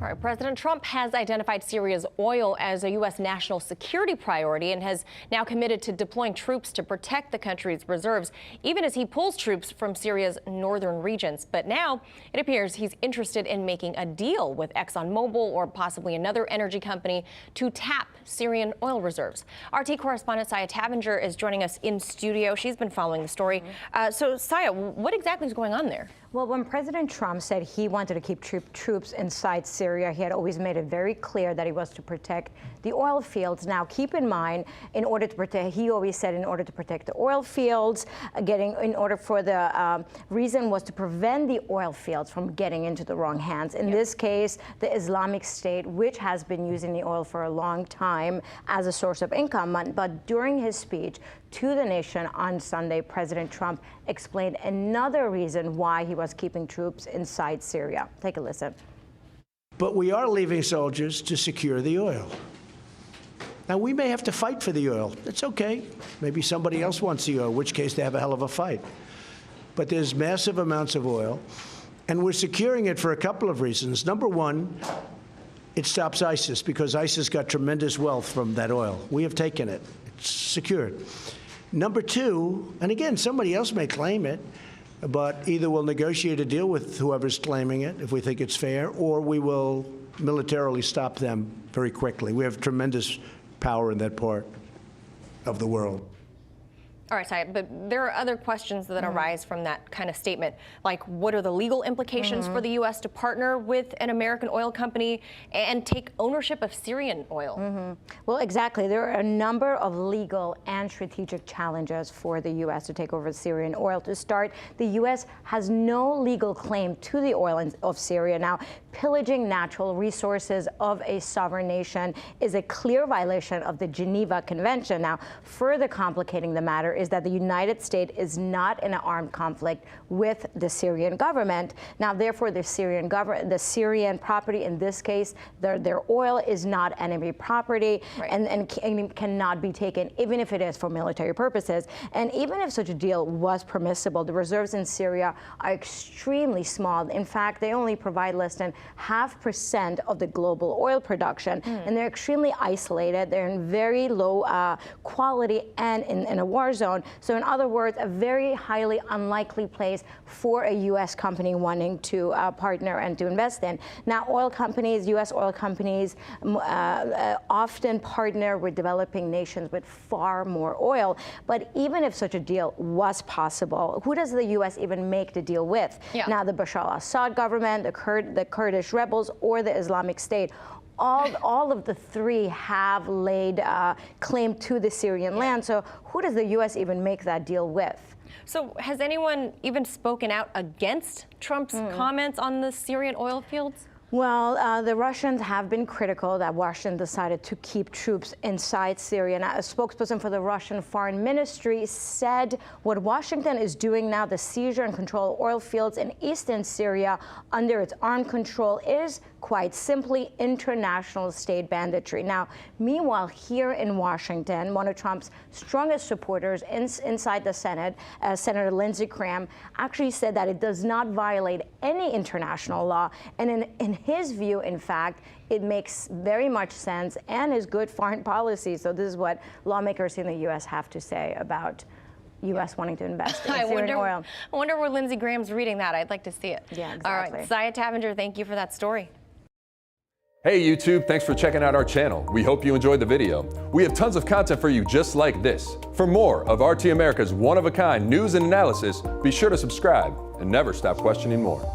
All right, President Trump has identified Syria's oil as a U.S. national security priority and has now committed to deploying troops to protect the country's reserves, even as he pulls troops from Syria's northern regions. But now it appears he's interested in making a deal with ExxonMobil or possibly another energy company to tap Syrian oil reserves. RT correspondent Sayeh Tavangar is joining us in studio. She's been following the story. So, Sayeh, what exactly is going on there? Well, when President Trump said he wanted to keep troops inside Syria, he had always made it very clear that he was to protect the oil fields. Now, keep in mind, in order to protect, he always said in order to protect the oil fields, reason was to prevent the oil fields from getting into the wrong hands. In this case, the Islamic State, which has been using the oil for a long time as a source of income. But during his speech to the nation on Sunday, President Trump explained another reason why he was keeping troops inside Syria. Take a listen. But we are leaving soldiers to secure the oil. Now, we may have to fight for the oil. That's okay. Maybe somebody else wants the oil, in which case they have a hell of a fight. But there's massive amounts of oil, and we're securing it for a couple of reasons. Number one, it stops ISIS, because ISIS got tremendous wealth from that oil. We have taken it. It's secured. Number two, and again, somebody else may claim it, but either we'll negotiate a deal with whoever's claiming it if we think it's fair, or we will militarily stop them very quickly. We have tremendous power in that part of the world. All right, Sayeh, but there are other questions that arise from that kind of statement, like what are the legal implications for the U.S. to partner with an American oil company and take ownership of Syrian oil? Well, exactly. There are a number of legal and strategic challenges for the U.S. to take over Syrian oil. To start, the U.S. has no legal claim to the oil of Syria. Now, pillaging natural resources of a sovereign nation is a clear violation of the Geneva Convention. Now, further complicating the matter is that the United States is not in an armed conflict with the Syrian government. Now, therefore, the Syrian property, in this case, their oil is not enemy property, and cannot be taken, even if it is for military purposes. And even if such a deal was permissible, the reserves in Syria are extremely small. In fact, they only provide less than 0.5% of the global oil production, and they're extremely isolated. They're in very low quality and in a war zone. So in other words, a very highly unlikely place for a U.S. company wanting to partner and to invest in. Now, oil companies, U.S. oil companies, often partner with developing nations with far more oil. But even if such a deal was possible, who does the U.S. even make the deal with? Now, the Bashar al-Assad government, the Kurdish rebels, or the Islamic State. All of the three have laid claim to the Syrian land. So who does the U.S. even make that deal with? So has anyone even spoken out against Trump's comments on the Syrian oil fields? Well, the Russians have been critical that Washington decided to keep troops inside Syria. Now, a spokesperson for the Russian Foreign Ministry said what Washington is doing now, the seizure and control of oil fields in eastern Syria under its armed control, is quite simply international state banditry. Now, meanwhile, here in Washington, one of Trump's strongest supporters inside the Senate, Senator Lindsey Graham, actually said that it does not violate any international law. And in his view, in fact, it makes very much sense and is good foreign policy. So this is what lawmakers in the U.S. have to say about U.S. wanting to invest in Syrian oil. I wonder where Lindsey Graham's reading that. I'd like to see it. Yeah, exactly. All right, Sayeh Tavangar, thank you for that story. Hey YouTube, thanks for checking out our channel. We hope you enjoyed the video. We have tons of content for you just like this. For more of RT America's one-of-a-kind news and analysis, be sure to subscribe and never stop questioning more.